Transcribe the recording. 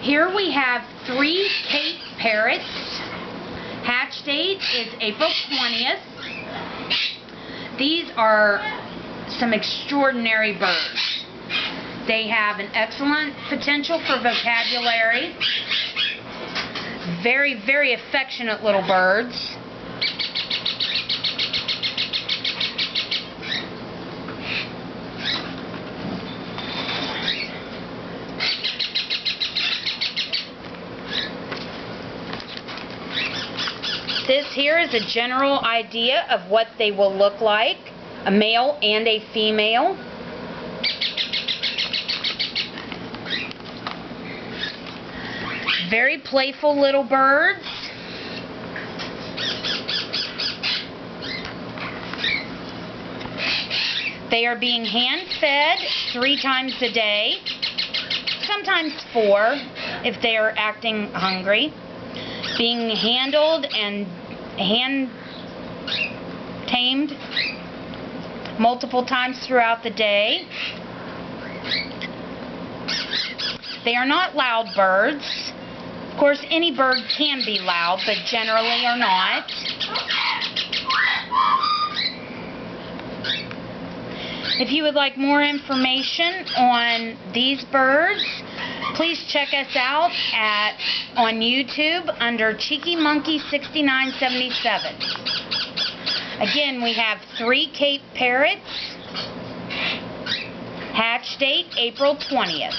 Here we have 3 Cape Parrots. Hatch date is April 20th. These are some extraordinary birds. They have an excellent potential for vocabulary. Very, very affectionate little birds. This here is a general idea of what they will look like, a male and a female. Very playful little birds. They are being hand-fed 3 times a day, sometimes 4 if they are acting hungry. Being handled and hand-tamed multiple times throughout the day. They are not loud birds. Of course, any bird can be loud, but generally are not. If you would like more information on these birds, please check us out on YouTube under Cheeky Monkey 6977. Again, we have 3 Cape Parrots. Hatch date April 20th.